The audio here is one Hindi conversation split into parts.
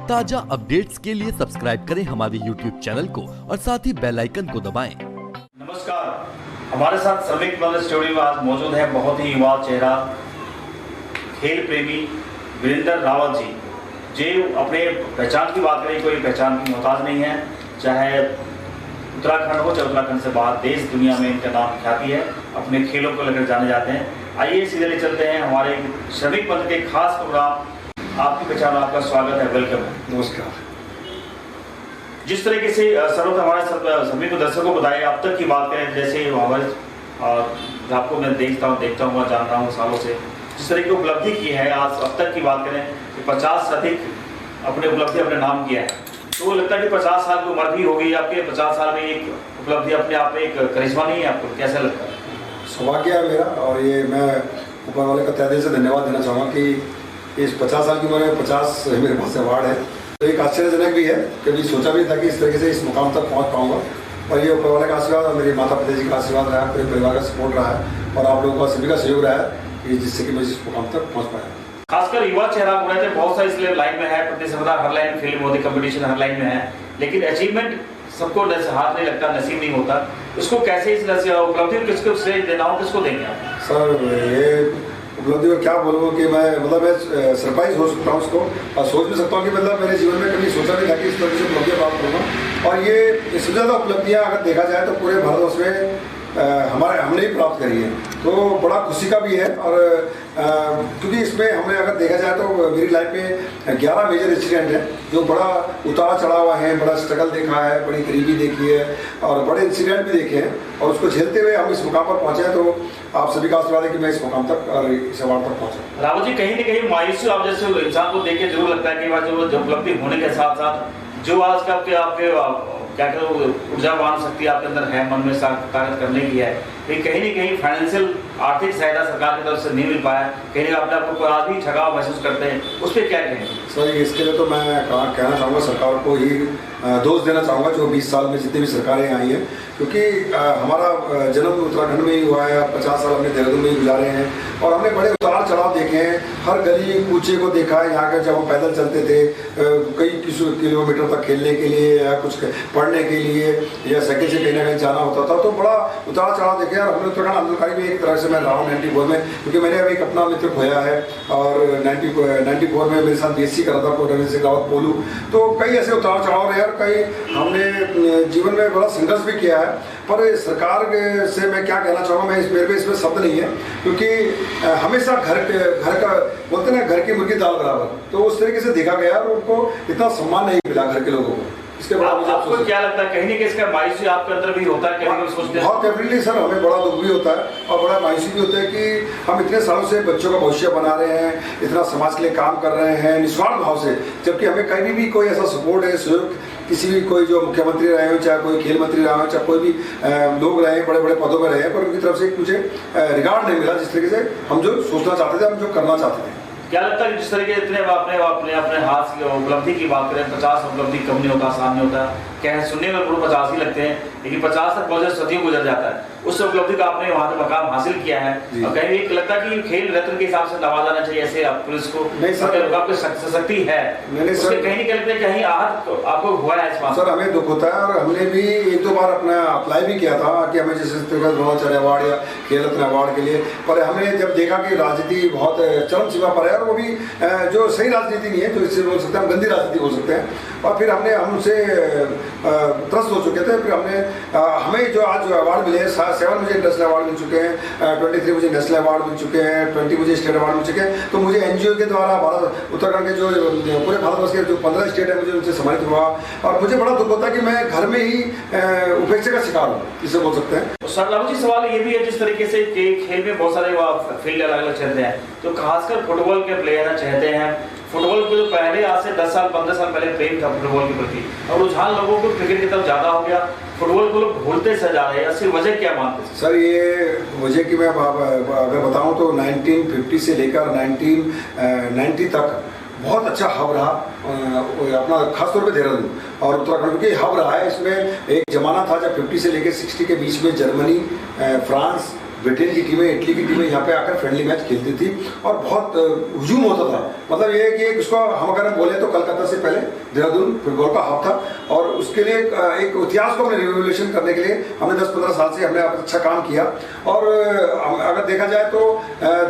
ताजा अपडेट्स के लिए सब्सक्राइब करें हमारे YouTube चैनल को और साथ ही बेल आइकन को दबाएं। नमस्कार, हमारे साथ श्रमिक मंच स्टूडियो में आज मौजूद है बहुत ही युवा चेहरा, खेल प्रेमी वीरेंद्र रावत जी। जो अपने पहचान की बात करें, कोई पहचान की मोहताज नहीं है, चाहे उत्तराखंड हो चाहे उत्तराखंड से बाहर देश दुनिया में इनका नाम ख्याति है, अपने खेलों को लेकर जाने जाते हैं। आइए सीधे ले चलते हैं हमारे श्रमिक मंच के खास प्रोग्राम आपकी पहचान, आपका स्वागत है, वेलकम है। नमस्कार। जिस तरीके से सर्वप्रथम हमारे सभी को दर्शकों को बताएं, अब तक की बात करें, जैसे हमारे आपको मैं देखता हूँ जानता हूँ सालों से, जिस तरह की उपलब्धि की है, आज अब तक की बात करें कि 50 से अधिक अपने उपलब्धि अपने नाम किया है, तो लगता है कि 50 साल की उम्र भी होगी आपके, 50 साल में एक उपलब्धि अपने आप में एक करिश्मा नहीं है, आपको कैसा लगता है? सौभाग्य है मेरा, और ये मैं ऊपर वाले का तहे दिल से धन्यवाद देना चाहूँगा कि इस 50 साल की उम्र में 50 मेरे पास अवार्ड है। तो एक आश्चर्यजनक भी है, कभी सोचा भी था कि इस तरीके से इस मुकाम तक पहुँच पाऊँगा, और ये ऊपर वाले का आशीर्वाद और मेरे माता पिता जी का आशीर्वाद रहा है, पूरे परिवार का सपोर्ट रहा है और आप लोगों का सभी का सहयोग रहा है कि जिससे कि मैं इस मुकाम तक पहुँच पाया। खासकर युवा चेहरा हो रहे थे, बहुत सारे इसलिए लाइन में है, प्रतिस्पर्धा हर लाइन में, फिल्म होती, कंपटीशन हर लाइन में है, लेकिन अचीवमेंट सबको हाथ नहीं लगता, नसीब नहीं होता। इसको कैसे इस उपलब्धि किसको श्रेय देना हो, किसको देंगे आप? सर ये उपलब्धि में क्या बोलूँ कि मैं सरप्राइज हो सकता हूँ उसको, और सोच भी सकता हूँ कि मेरे जीवन में कभी सोचा नहीं था कि इस तरह से उपलब्धियाँ प्राप्त करूँगा। और ये इससे ज़्यादा उपलब्धियाँ अगर देखा जाए तो पूरे भारतवर्ष में हमने ही प्राप्त करी है, तो बड़ा खुशी का भी है। और क्योंकि इसमें हमने अगर देखा जाए तो मेरी लाइफ में 11 मेजर इंसिडेंट है, जो बड़ा उतार चढ़ा हुआ है, बड़ा स्ट्रगल देखा है, बड़ी गरीबी देखी है और बड़े इंसिडेंट भी देखे हैं, और उसको झेलते हुए हम इस मुकाम पर पहुंचे हैं। तो आप सभी का आशीर्वाद है कि मैं इस मुकाम तक और इस अवार्ड तक पहुंचा। रावत जी, कहीं ना कहीं मायूसी आप जैसे इंसान को देख के जरूर लगता है कि जो उपलब्धि होने के साथ साथ जो आज का आपके क्या करो ऊर्जावान शक्ति आपके अंदर है, मन में ताकत करने की है, लेकिन कहीं ना कहीं फाइनेंशियल आर्थिक सहायता सरकार की तरफ से नहीं मिल पाया, कहीं ना अपने आपको आज भी ठगाव महसूस करते हैं, उस पर क्या कहेंगे? सर इसके लिए तो मैं कहना चाहूँगा, सरकार को ही दोष देना चाहूँगा, जो 20 साल में जितनी भी सरकारें आई हैं, क्योंकि हमारा जन्म उत्तराखंड में ही हुआ है, 50 साल हमने देहरादून में ही गुजारे हैं, और हमने बड़े उतार चढ़ाव देखे हैं, हर गली कूचे को देखा है। यहाँ का जब हम पैदल चलते थे कई किलोमीटर तक खेलने के लिए या कुछ पढ़ने के लिए या साइकिल से कहीं ना कहीं जाना होता था, तो बड़ा उतार चढ़ाव देखे। और हमने उत्तराखंड आंदोलनकारी भी एक तरह से मैं रहा हूँ 94 में, क्योंकि मैंने अभी एक अपना मित्र खोया है, और 94 में मेरे साथ BSc कर रहा था रविंद्र सिंह रावत पोलू। तो कई ऐसे उतार चढ़ाव रहे और कई हमने जीवन में बड़ा संघर्ष भी किया है। पर सरकार से मैं क्या कहना चाहूँगा, मेरे पे इसमें शब्द नहीं है, क्योंकि हमेशा घर का बोलते ना, घर की मुर्गी दाल बराबर, तो उस तरीके से देखा गया और उनको इतना सम्मान नहीं मिला घर के लोगों को। इसके बाद आपको क्या लगता है, कहीं ना कहीं इसका मायूसी आपके अंदर भी होता है? कहीं सोचते हैं बहुत डेफिनेटली सर, हमें बड़ा दुख भी होता है और बड़ा मायूसी भी होता है कि हम इतने सालों से बच्चों का भविष्य बना रहे हैं, इतना समाज के लिए काम कर रहे हैं निस्वार्थ भाव से, जबकि हमें कहीं भी कोई ऐसा सपोर्ट है, सहयोग किसी भी कोई जो मुख्यमंत्री रहे हो, चाहे कोई खेल मंत्री रहा हो, चाहे कोई भी लोग रहे, बड़े बड़े पदों में रहे, पर उनकी तरफ से मुझे रिगार्ड नहीं मिला जिस तरीके से हम जो सोचना चाहते थे, हम जो करना चाहते थे। क्या लगता है जिस तरीके इतने अपने हाथ की उपलब्धि की बात करें, 50 उपलब्धि कम नहीं होता, आसान नहीं होता, क्या सुनने में पूरे 50 ही लगते हैं, लेकिन 50 तक पहुंचे सदियों गुजर जाता है। उस उपलब्धि का आपने वहाँ पे मकाम हासिल किया है, और कहीं एक लगता है कि खेल रत्न के हिसाब से नवाजा जाना चाहिए, ऐसे आप पुलिस को आपको शक्ति है, कहीं आहत आपको हुआ है इस बात? सर हमें दुख होता है, और हमने भी 1-2 बार अपना अप्लाई भी किया था कि हमें जैसे द्रोणाचार्य अवार्ड या खेल रत्न अवार्ड के लिए, पर हमने जब देखा कि राजनीति बहुत चरम सीमा पर है, और वो भी जो सही राजनीति नहीं है, तो इससे बोल सकते हैं हम गंदी राजनीति बोल सकते हैं, और फिर हमसे त्रस्त हो चुके थे। फिर हमें जो आज अवार्ड मिले हैं, 7 मुझे नेशनल अवार्ड मिल चुके हैं, 23 मुझे नेशनल अवार्ड मिल चुके हैं, 20 मुझे स्टेट अवार्ड मिल चुके हैं। तो मुझे NGO के द्वारा उत्तराखंड के जो पूरे भारतवर्ष के जो 15 स्टेट है, मुझे उनसे सम्मानित हुआ, और मुझे बड़ा दुख होता है कि मैं घर में ही उपेक्षा का शिकार हूँ, इसे बोल सकते हैं। सर रावत जी, सवाल ये भी है, जिस तरीके से खेल में बहुत सारे फील्ड अलग अलग चलते हैं, तो खासकर फुटबॉल के प्लेयर चाहते हैं, फुटबॉल को जो पहले आज से 10 साल 15 साल पहले प्रेम था फुटबॉल के प्रति, और रुझान लोगों को क्रिकेट की तरफ ज्यादा हो गया, फुटबॉल को लोग भूलते से जा रहे हैं, इसकी वजह क्या मानते हैं? सर ये वजह की मैं अगर बताऊं तो 1950 से लेकर 1990 तक बहुत अच्छा हब रहा अपना, खासतौर पे देहरादून और उत्तराखंड के हब रहा है। इसमें एक जमाना था जब 50 से लेकर 60 के बीच में जर्मनी, फ्रांस ब्रिटेन की टीमें, इटली की टीमें यहाँ पे आकर फ्रेंडली मैच खेलती थी और बहुत हुजूम होता था। मतलब ये है कि उसको हम अगर बोले तो कलकत्ता से पहले देहरादून फुटबॉल का हब था और उसके लिए एक इतिहास को हमने रिवोल्यूशन करने के लिए हमने 10-15 साल से हमने अच्छा काम किया। और अगर देखा जाए तो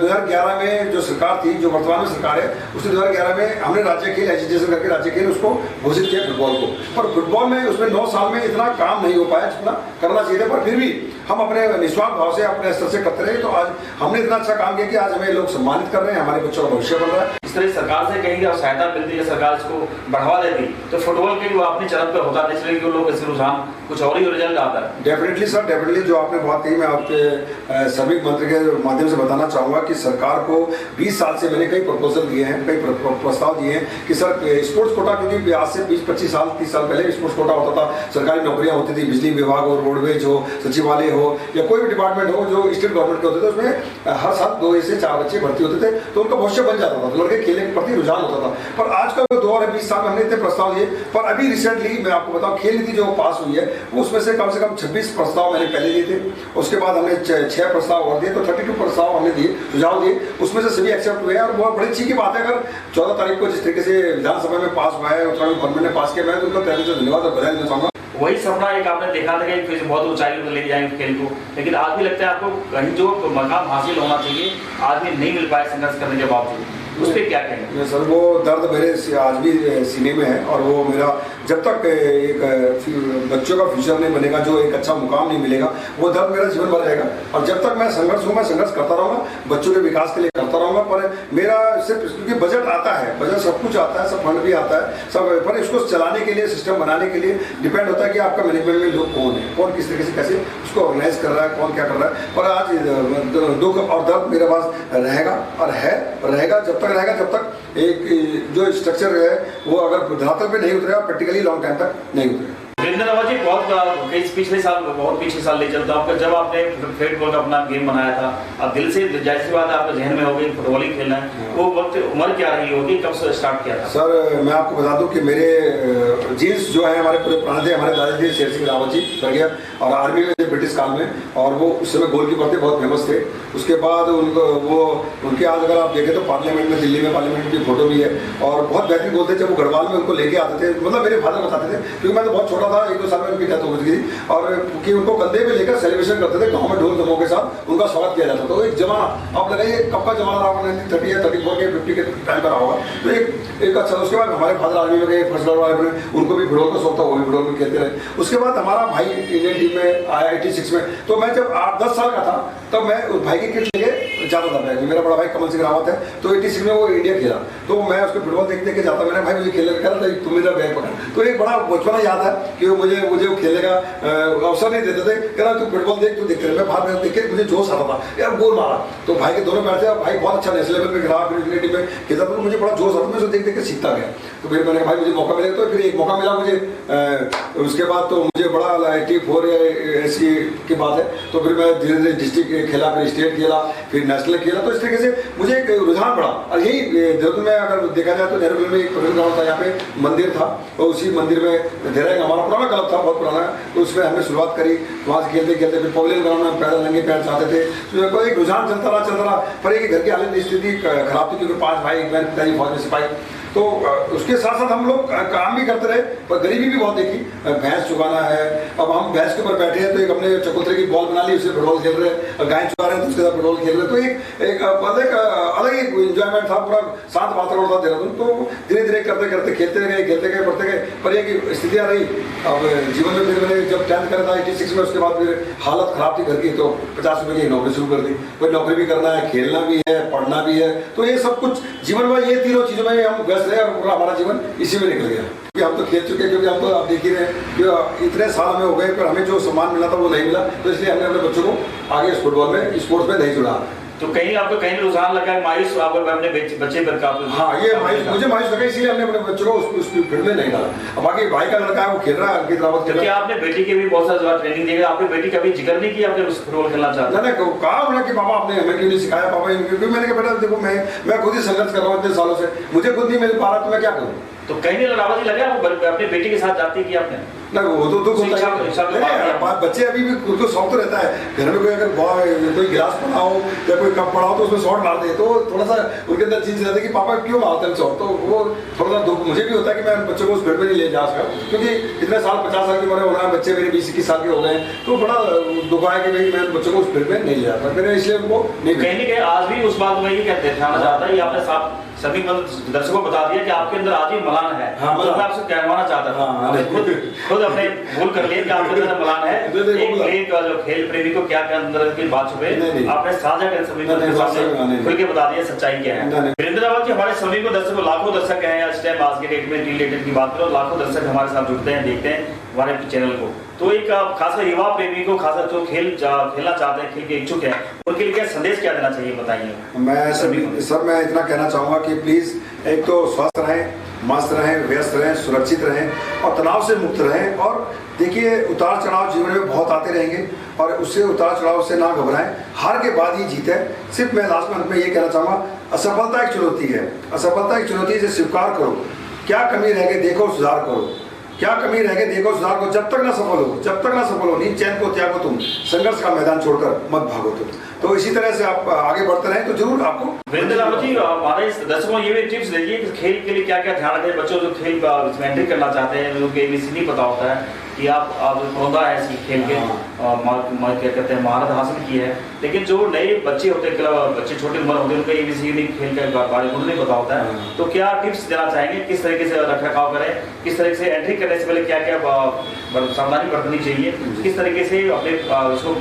2011 में जो सरकार थी, जो वर्तमान में सरकार है, उसने 2011 में हमने राज्य खेल एजुकेशन करके राज्य खेल उसको घोषित किया फुटबॉल को। पर फुटबॉल में उसमें 9 साल में इतना काम नहीं हो पाया जितना करना चाहिए था, पर फिर भी हम अपने निस्वार्थ भाव से अपने स्तर से करते रहे। तो आज हमने इतना अच्छा काम किया कि आज हमें लोग सम्मानित कर रहे हैं, हमारे बच्चों का भविष्य बन रहा है। इस तरह सरकार से कहीं सहायता मिलती है, सरकार इसको बढ़ावा देती तो फुटबॉल के वो अपनी चरण पे होता है, इसलिए कि लोग इसके रुझान कुछ और ही रिजल्ट आता है। डेफिनेटली सर, डेफिनेटली जो आपने बात कही, मैं आपके श्रमिक मंत्री के माध्यम से बताना चाहूँगा कि सरकार को 20 साल से मैंने कई प्रपोजल दिए हैं, कई प्रस्ताव दिए हैं कि सर स्पोर्ट्स कोटा, क्योंकि आज से 20-25 साल 30 साल पहले स्पोर्ट्स कोटा होता था, सरकारी नौकरियाँ होती थी, बिजली विभाग हो, रोडवेज हो, सचिवालय हो या कोई भी डिपार्टमेंट हो जो स्टेट गवर्नमेंट के होते थे, उसमें हर साल 2 से 4 बच्चे भर्ती होते थे तो उनका भविष्य बन जाता था, तो लड़के खेलने के प्रति रुझान होता था। पर आज का जो दौर है 20 साल में हमने इतने प्रस्ताव दिए, पर अभी रिसेंटली मैं आपको बताऊं खेल नीति जो पास हुई है उसमें से कम 26 प्रस्ताव मैंने पहले दिए थे, उसके बाद हमने 6 प्रस्ताव और दिए, तो 32 प्रस्ताव हमने दिए, सुझाव दिए, उसमें से सभी एक्सेप्ट हुए हैं। और बहुत बड़ी अच्छी की बात है, अगर 14 तारीख को जिस तरीके से विधानसभा में पास हुआ है, उत्तराखंड गवर्नमेंट ने पास किया, मैं तो उनका तहरीर से धन्यवाद और बधाई देना चाहूँगा। वही सपना एक आपने देखा था कि फिर बहुत ऊंचाई पर ले जाएंगे खेल को, लेकिन आज भी लगता है आपको कहीं जो मकाम हासिल होना चाहिए आज भी नहीं मिल पाया संघर्ष करने के बावजूद, उस पर क्या कहेंगे? सर वो दर्द मेरे आज भी सीने में है और वो मेरा जब तक एक बच्चों का फ्यूचर नहीं बनेगा, जो एक अच्छा मुकाम नहीं मिलेगा, वो दर्द मेरा जीवन भर रहेगा। और जब तक मैं संघर्ष करता रहूँगा, बच्चों के विकास के लिए करता रहूँगा। पर मेरा सिर्फ क्योंकि बजट आता है, बजट सब कुछ आता है, सब फंड भी आता है सब, पर इसको चलाने के लिए, सिस्टम बनाने के लिए डिपेंड होता है कि आपका मैनेजमेंट में लोग कौन है, कौन किस तरीके से कैसे उसको ऑर्गेनाइज कर रहा है, कौन क्या कर रहा है। पर आज दुख और दर्द मेरे पास रहेगा और रहेगा जब तक रहेगा, जब तक एक जो स्ट्रक्चर है वो अगर धरातल पे नहीं उतरेगा, प्रैक्टिकली लॉन्ग टाइम तक नहीं उतरेगा। वीरेंद्र रावत जी, बहुत पिछले साल बहुत पिछले साल ले चलता हूँ, जब आपने फुटबॉल का अपना गेम बनाया था, अब दिल से जाहिर सी बात है आपके जहन में हो गई फुटबॉल ही खेलना है, वो वक्त उम्र क्या रही होगी, कब से स्टार्ट किया था? सर मैं आपको बता दूं कि मेरे जीन्स जो है हमारे पूरे पुराने थे, हमारे दादाजी शेर सिंह रावत जी कर गया और आर्मी में थे ब्रिटिश काल में, और वो उस समय गोलकीपर थे, बहुत फेमस थे। उसके बाद उनके आज अगर आप देखें तो पार्लियामेंट में, दिल्ली में पार्लियामेंट की फोटो भी है और बहुत बेहतरीन बोलते थे। जब वो गढ़वाल में उनको लेके आते थे, मतलब मेरे फादर बताते थे, क्योंकि मैं तो बहुत छोटा था, 1-2 साल में उनकी डेथ हो गई थी, और कि उनको कंधे पे लेकर सेलिब्रेशन करते थे, गाँव में ढोल दमों के साथ उनका स्वागत किया जाता था। तो एक जमाना, आप लगाइए कब का जमाना रहा होगा, 1930 या 34 के 50 के टाइम पर रहा होगा। तो एक अच्छा, उसके बाद हमारे फादर आर्मी में गए, फर्स्ट वाले उनको भी फुटबॉल का शौक था, वो भी फुटबॉल में खेलते रहे। उसके बाद हमारा भाई इंडियन टीम में आया 86 में, तो मैं जब 8-10 साल का था तब मैं उस भाई की किट लेके जाता था। मेरा बड़ा भाई कमल सिंह रावत है, तो 86 में वो इंडिया खेला, तो मैं उसको फुटबॉल देखने के जाता, मैंने भाई मुझे खेलने का था, तुम मेरा बैग पकड़। तो एक बड़ा बचपना याद है कि मुझे वो खेलने का अवसर नहीं देते थे, कह रहा तू फुटबॉल देख, तू देखते रहे। मैं बाहर देख के मुझे जोश आता था, यार गोल मारा, तो भाई के दोनों पैर थे, भाई बहुत अच्छा नेशनल लेवल पे खेला, फिर इंडियन टीम में खेलता था, तो मुझे बड़ा जोश आता, मैं उसको देख के सीखता गया। तो फिर मैंने भाई मुझे मौका मिलेगा, तो फिर एक मौका मिला मुझे। उसके बाद तो मुझे बड़ा 84 ऐसी की बात है, तो फिर मैं धीरे धीरे डिस्ट्रिक्ट खेला, फिर स्टेट खेला, फिर नेशनल खेला। तो इस तरीके से मुझे एक रुझान पड़ा, और यही देहरादून में अगर देखा जाए तो देहरादून में एक पटेल ग्राउंड था, यहाँ पे मंदिर था, और उसी मंदिर में देहरादून हमारा पुराना क्लब था, बहुत पुराना, तो उसमें हमने शुरुआत करी, वहाँ से खेलते खेलते फिर पवेलियन ग्राउंड में पैदल नंगे पैर चाहते थे। तो एक रुझान चलता रहा, पर एक घर की हालत स्थिति खराब थी, क्योंकि 5 भाई, एक बहन, पिताजी फौज में सिपाही, तो उसके साथ साथ हम लोग काम भी करते रहे, पर गरीबी भी बहुत देखी। भैंस चुगाना है, अब हम भैंस के ऊपर बैठे हैं तो एक अपने चकोतरे की बॉल बना ली, उससे फुटबॉल खेल रहे हैं, गाय चुगा रहे हैं तो उसके साथ फुटबॉल खेल रहे हैं। तो एक अलग ही इंजॉयमेंट था, पूरा शांत वातावरण था देहरादून। तो धीरे धीरे करते करते खेलते गए, पढ़ते गए, पर एक स्थितियाँ रही। अब जीवन में फिर मैंने जब 10th करा था 86 में, उसके बाद फिर हालत खराब थी घर की, तो 50 रुपये की नौकरी शुरू कर दी। कोई नौकरी भी करना है, खेलना भी है, पढ़ना भी है, तो ये सब कुछ जीवन में, ये तीनों चीज़ों में हम व्यस्त रहे और पूरा हमारा जीवन इसी में निकल गया। क्योंकि हम तो खेल चुके हैं, क्योंकि हम तो आप देख ही रहे हैं कि इतने साल हमें हो गए, पर हमें जो सम्मान मिला था वो नहीं मिला, तो इसलिए हमने अपने बच्चों को आगे फुटबॉल में, स्पोर्ट्स में नहीं जुड़ा। तो कहीं आपको कहीं रुझान लगा है मायूस, आपको अपने बच्चे पर काफी? हाँ, ये मुझे मायूस लगा, इसीलिए हमने अपने बच्चों को उस फील्ड में नहीं डाला। अब बाकी भाई का लड़का है, वो खेल रहा है, अंकित रावत। क्या आपने बेटी के भी बहुत सारा ट्रेनिंग दी है, आपने बेटी कभी जिक्र नहीं किया आपने फुटबॉल खेलना चाहता? मैंने कहा उन्हें कि पापा आपने हमें क्यों नहीं सिखाया, पापा, क्योंकि मैंने कहा बेटा देखो मैं खुद ही संघर्ष कर रहा हूँ इतने सालों से, मुझे खुद नहीं मिल पा रहा, तो मैं क्या करूँ। तो कहीं रावत जी लगे आपको अपनी बेटी के साथ जाती की आपने? ना वो तो दुख होता शिक्षा है। तो नहीं, बच्चे अभी भी उनको शौक तो रहता है, घर में कोई अगर कोई गिलास पड़ा हो या कोई कप पड़ा हो तो उसमें शॉट मार दे, तो थोड़ा सा उनके अंदर चीज रहती है कि पापा क्यों मारते हैं शॉट। तो वो थोड़ा सा दुख मुझे भी होता है कि मैं बच्चों को उस फील्ड में नहीं ले जा सका, क्योंकि इतने साल 50 साल की उम्र हो रहा है, बच्चे मेरे 20-21 साल के हो गए हैं, तो बड़ा दुख है कि भाई मैं बच्चों को उस फील्ड में नहीं ले जाता, मैंने इसलिए उनको नहीं कहीं ना कहीं आज भी उस बात में ये कहते थे आना चाहता है, ये आपने साफ सभी दर्शकों को बता दिया कि आपके अंदर आज भी मलान है। हाँ, तो मैं आपसे कहवाना चाहता था, हाँ, खुद अपने भूल कर लिए कि आपके अंदर मलान है। एक जो खेल प्रेमी को क्या क्या अंदर की बात छुपे आपने साझा कर सभी को खुल के बता दिया सच्चाई क्या है। वीरेंद्र रावत जी, हमारे सभी को दर्शकों, लाखों दर्शक हैं आज टाइम, आज के डेट में रिलेटेड की बात करो, लाखों दर्शक हमारे साथ जुड़ते हैं, देखते हैं हमारे चैनल को। तो एक खासकर युवा प्रेमी को, खासकर जो खेलना चाहते हैं, खेल के इच्छुक है, उनके लिए क्या संदेश क्या देना चाहिए बताइए। मैं इतना कहना चाहूँगा कि प्लीज़ एक तो स्वस्थ रहें, मस्त रहें, व्यस्त रहें, सुरक्षित रहें और तनाव से मुक्त रहें। और देखिए, उतार चढ़ाव जीवन में बहुत आते रहेंगे और उससे उतार चढ़ाव से ना घबराएं, हार के बाद ही जीत है। सिर्फ मैं लास्ट में अंत में ये कहना चाहूँगा, असफलता एक चुनौती है, असफलता एक चुनौती है, इसे स्वीकार करो, क्या कमी रह गई देखो, सुधार करो, क्या कमी रह गई देखो, सुधार को, जब तक ना सफल हो नहीं चैन को त्यागो तुम, संघर्ष का मैदान छोड़कर मत भागो तुम। तो इसी तरह से आप आगे बढ़ते रहें तो जरूर आपको। वीरेंद्र रावत जी, हमारे दर्शकों ये भी टिप्स दीजिए कि खेल के लिए क्या क्या ध्यान रखें, बच्चों जो खेल एंट्री करना चाहते हैं, जो ABC नहीं पता होता है कि आप पौधा है ऐसी खेल के क्या कहते हैं महारत हासिल की है, लेकिन जो नए बच्चे होते हैं, बच्चे छोटी उम्र होते हैं, उनको ABC नहीं खेल का बारे में नहीं पता होता है, तो क्या टिप्स देना चाहेंगे, किस तरीके से रख रखाव करें, किस तरीके से एंट्री करने से पहले क्या क्या सावधानी बरतनी चाहिए, किस तरीके से अपने उसको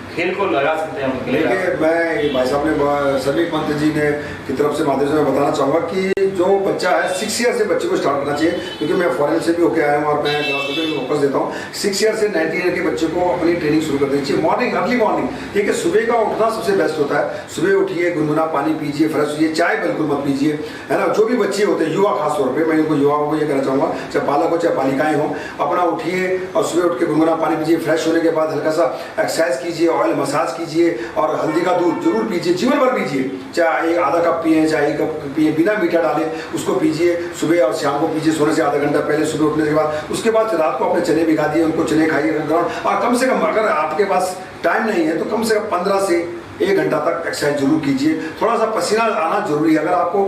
खेल को लगा सकते हैं उनके लिए। मैं भाई साहब ने समीप मंत्री जी ने की तरफ से माध्यम से मैं बताना चाहूँगा कि जो बच्चा है 6 ईयर से बच्चे को स्टार्ट करना चाहिए, क्योंकि मैं फॉरेन से भी होकर आया हूँ और मैं क्लास में फोकस देता हूँ। 6 ईयर से 19 ईयर के बच्चे को अपनी ट्रेनिंग शुरू कर देनी चाहिए, मॉर्निंग, अर्ली मॉर्निंग। देखिए, सुबह का उठना सबसे बेस्ट होता है, सुबह उठिए, गुनगुना पानी पीजिए, फ्रेश होइए, चाय बिल्कुल मत पीजिए, है ना। जो भी बच्चे होते हैं, युवा खास तौर पर, मैं इनको युवाओं को ये कहना चाहूँगा, चाहे बालक हो चाहे बालिकाएं हों, अपना उठिए और सुबह उठ के गुनगुना पानी पीजिए, फ्रेश होने के बाद हल्का सा एक्सरसाइज कीजिए, ऑयल मसाज कीजिए और हल्दी का दूध जरूर पीजिए, जीवन भर पीजिए, चाहे आधा कप पिए चाहे 1 कप पिए, बिना मीठा डाले उसको पीजिए, सुबह और शाम को पीजिए, सोने से आधा घंटा पहले, सुबह उठने के बाद। उसके बाद रात को अपने चने भिगा दिए, उनको चने खाइए, और कम से कम अगर आपके पास टाइम नहीं है तो कम से कम 15 से 1 घंटा तक एक्सरसाइज जरूर कीजिए। थोड़ा सा पसीना आना जरूरी है, अगर आपको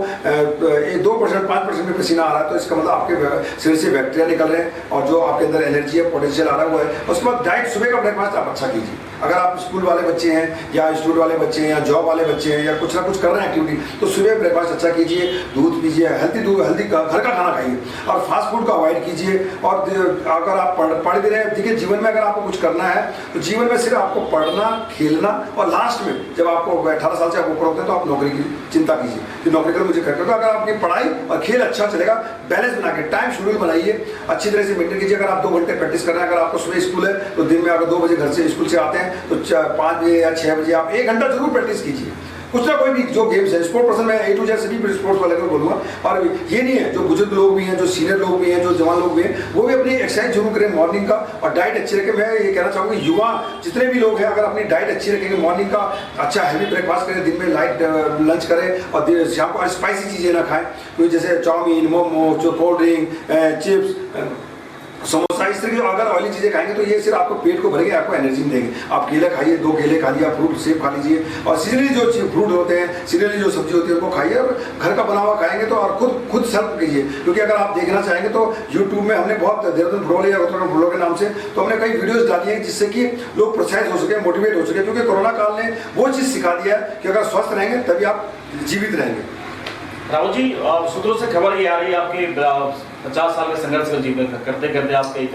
2% 5% में पसीना आ रहा है तो इसका मतलब आपके शरीर से बैक्टीरिया निकल रहे हैं और जो आपके अंदर एनर्जी है, पोटेंशियल आ रहा हुआ है। उसके बाद डाइट, सुबह का ब्रेकफास्ट आप अच्छा कीजिए। अगर आप स्कूल वाले बच्चे हैं या इंस्टीट्यूट वाले बच्चे हैं या जॉब वाले बच्चे हैं या कुछ ना कुछ कर रहे हैं एक्टिविटी, तो सुबह ब्रेकफास्ट अच्छा कीजिए, दूध पीजिए, हेल्दी घर का खाना खाइए और फास्ट फूड का अवॉइड कीजिए। और अगर आप पढ़ भी रहे हैं, देखिए जीवन में अगर आपको कुछ करना है तो जीवन में सिर्फ आपको पढ़ना, खेलना और लास्ट में जब आपको 18 साल से आप ऊपर होते हैं तो आप नौकरी की चिंता कीजिए कि नौकरी कर मुझे करके। तो अगर आपकी पढ़ाई और खेल अच्छा चलेगा, बैलेंस बना के टाइम शेड्यूल बनाइए, अच्छी तरह से मेंटेन कीजिए। अगर आप 2 घंटे प्रैक्टिस कर रहे हैं, अगर आपको सुबह स्कूल है तो दिन में अगर 2 बजे घर से स्कूल से आते हैं तो 5 बजे या 6 बजे आप 1 घंटा जरूर प्रैक्टिस कीजिए। कुछ ना कोई भी जो गेम्स है, स्पोर्ट पर्सन, मैं A to Z सभी स्पोर्ट्स वाले को बोलूँगा। और ये नहीं है, जो बुजुर्ग लोग भी हैं, जो सीनियर लोग भी हैं, जो जवान लोग भी हैं, वो भी अपनी एक्सरसाइज जरूर करें मॉर्निंग का और डाइट अच्छी रखें। मैं ये कहना चाहूँगा युवा जितने भी लोग हैं, अगर अपनी डाइट अच्छी रखेंगे, मॉर्निंग का अच्छा हैवी ब्रेकफास्ट करें, दिन में लाइट लंच करें और शाम को स्पाइसी चीज़ें ना खाएं, तो जैसे चाउमीन, मोमो, जो कोल्ड ड्रिंक, चिप्स, समोसा, इस तरीके अगर ऑयली चीज़ें खाएंगे तो ये सिर्फ आपको पेट को भरेंगे, आपको एनर्जी देंगे। आप केले खाइए, 2 केले खा लिया, फ्रूट सेब खा लीजिए और सीजनली जो फ्रूट होते हैं, सीजनली जो सब्जी होती है उनको खाइए और घर का बना हुआ खाएंगे तो। और खुद सेल्फ कीजिए, क्योंकि अगर आप देखना चाहेंगे तो यूट्यूब में हमने बहुत देहरादून फ्लोर या उत्तराखंड फ्लोर के नाम से तो हमने कई वीडियोज़ डाली हैं जिससे कि लोग प्रोत्साहित हो सके, मोटिवेट हो सके, क्योंकि कोरोना काल ने वो चीज़ सिखा दिया है कि अगर स्वस्थ रहेंगे तभी आप जीवित रहेंगे। राहुल जी, सूत्रों से खबर ये आ रही है आपके 50 साल के संघर्ष का जीवन करते करते आप एक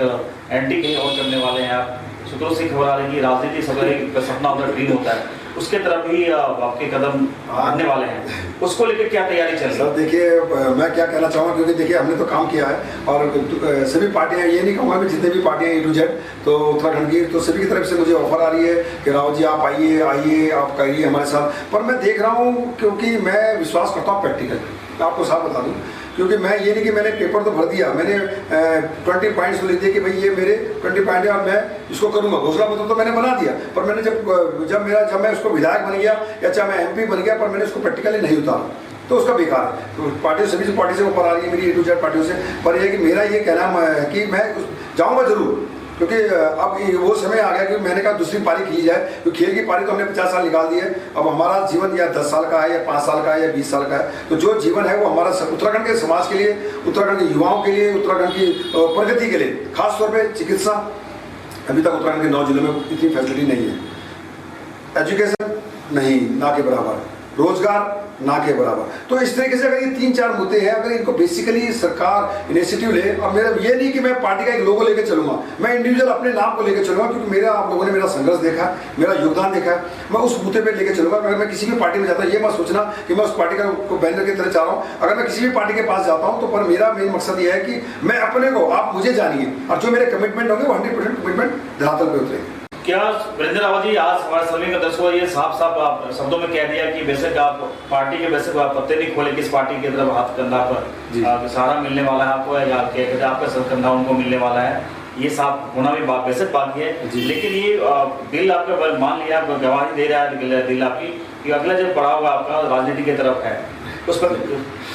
एंटी कहीं और करने वाले हैं। आप सूत्रों से खबर आ रही है कि राजनीति सबका सपना होता है, ड्रीम होता है, उसके तरफ ही आपके कदम बढ़ने वाले हैं, उसको लेकर क्या तैयारी चल रही है? सर देखिए, मैं क्या कहना चाहूँगा, क्योंकि देखिए हमने तो काम किया है और सभी पार्टियां, ये नहीं कहूँगा मैं जितने भी पार्टियां A to Z तो उत्तराखंड की, तो सभी की तरफ से मुझे ऑफर आ रही है कि राहुल जी आप आइए आप करिए हमारे साथ। पर मैं देख रहा हूँ, क्योंकि मैं विश्वास करता हूँ प्रैक्टिकल, मैं आपको साफ बता दूँ, क्योंकि मैं ये नहीं कि मैंने पेपर तो भर दिया, मैंने 20 पॉइंट्स लिख दिए कि भाई ये मेरे 20 पॉइंट है और मैं इसको करूँगा, घोषणा पत्र तो मैंने बना दिया। पर मैंने जब मैं उसको विधायक बन गया या चाहे मैं MP बन गया, पर मैंने उसको प्रैक्टिकली नहीं उतारा तो उसका बेकार है। तो पार्टी सभी पार्टी से ऊपर आ रही है मेरी A to Z पार्टियों से, पर यह कि मेरा ये कहना है कि मैं जाऊँगा जरूर, क्योंकि अब वो समय आ गया कि मैंने कहा दूसरी पारी की जाए, क्योंकि खेल की पारी तो हमने 50 साल निकाल दी है। अब हमारा जीवन या 10 साल का है या 5 साल का है या 20 साल का है, तो जो जीवन है वो हमारा उत्तराखंड के समाज के लिए, उत्तराखंड के युवाओं के लिए, उत्तराखंड की प्रगति के लिए, खासतौर पर चिकित्सा। अभी तक उत्तराखंड के 9 जिलों में इतनी फैसिलिटी नहीं है, एजुकेशन नहीं, ना के बराबर, रोजगार ना के बराबर। तो इस तरीके से अगर ये 3-4 मुद्दे हैं, अगर इनको बेसिकली सरकार इनिशिएटिव ले, और मेरा ये नहीं कि मैं पार्टी का एक लोगो लेके चलूंगा, मैं इंडिविजुअल अपने नाम को लेके चलूंगा, क्योंकि मेरा, आप लोगों ने मेरा संघर्ष देखा, मेरा योगदान देखा है, मैं उस मुद्दे पे लेके चलूंगा। अगर मैं किसी भी पार्टी में जाता हूँ, ये मत सोचना कि मैं उस पार्टी को बैनर की तरह चाह रहा हूँ। अगर मैं किसी भी पार्टी के पास जाता हूँ तो पर मेरा मेन मकसद ये है कि मैं अपने को, आप मुझे जानिए, और जो मेरे कमिटमेंट होंगे वो 100% कमिटमेंट धरातल पर उतरेंगे। क्या वीरेंद्र रावत जी, आज हमारे सभी का दर्शकों ये साफ आप शब्दों में कह दिया कि बेशक आप पार्टी के बेशक आप पत्ते नहीं खोले किस पार्टी की तरफ हाथ कंधा पर सहारा मिलने वाला है आपको, या कहते आपका सर कंधा उनको मिलने वाला है, ये साफ होना भी बेशक बाकी है। लेकिन ये दिल आपका, मान लिया आप गवाही दे रहा है दिल आपकी कि अगला जो पड़ाव आपका राजनीति की तरफ है, उस पर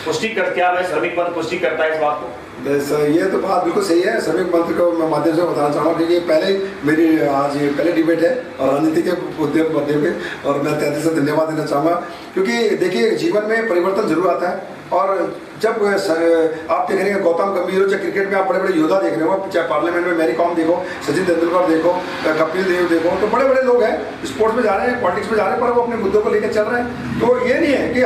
पुष्टि कर, क्या है श्रमिक पंथ पुष्टि करता है इस बात को? ये तो बात बिल्कुल सही है। श्रमिक मंत्र को मैं माध्यम से बताना चाहूँगा, क्योंकि पहले मेरी आज ये पहले डिबेट है और राजनीति के मुद्दे पे, और मैं तहे दिल से धन्यवाद देना चाहूँगा, क्योंकि देखिए जीवन में परिवर्तन जरूर आता है। और जब आप देख रहे हैं गौतम गंभीर हो, चाहे क्रिकेट में आप बड़े बड़े योद्धा देख रहे हो, चाहे पार्लियामेंट में मैरी कॉम देखो, सचिन तेंदुलकर देखो, कपिल देव देखो, तो बड़े बड़े लोग हैं स्पोर्ट्स में जा रहे हैं, पॉलिटिक्स में जा रहे हैं, पर वो अपने मुद्दों को लेकर चल रहे हैं। तो ये नहीं है कि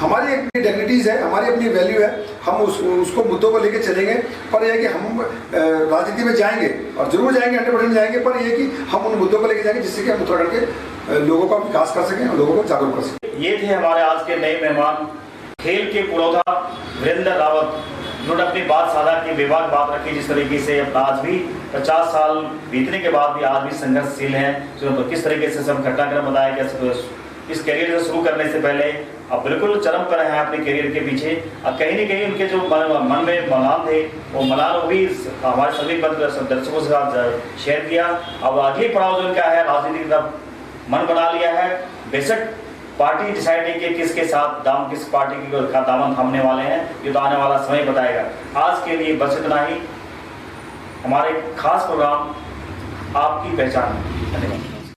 हमारी अपनी डिग्निटीज है, हमारी अपनी वैल्यू है, हम उसको मुद्दों को लेके चलेंगे। पर यह है कि हम राजनीति में जाएंगे, और जरूर जाएंगे, 100% जाएंगे, पर यह है कि हम उन मुद्दों को लेके जाएंगे जिससे कि हम उत्तराखंड के लोगों का विकास कर सकें और लोगों को जागरूक कर सकें। ये थे हमारे आज के नए मेहमान, खेल के पुरोधा वीरेंद्र रावत, जिन्होंने अपनी बात साझा की, बेबाक बात रखी, जिस तरीके से आज भी 50 साल बीतने के बाद भी आज भी संघर्षशील हैं, तो किस तरीके से सब घटनाक्रम बताया गया। इस करियर से शुरू करने से पहले अब बिल्कुल चरम पर हैं अपने करियर के पीछे, और कहीं न कहीं उनके जो मन में मलाल थे, वो मलाल वो भी हमारे सभी दर्शकों के साथ शेयर किया। अब अगली पड़ाव जो उनका है, राजनीति की तरफ मन बना लिया है। बेशक पार्टी डिसाइड नहीं कि किसके साथ किस पार्टी का दामन थामने वाले हैं, ये तो आने वाला समय बताएगा। आज के लिए बस इतना ही, हमारे खास प्रोग्राम आपकी पहचान। धन्यवाद।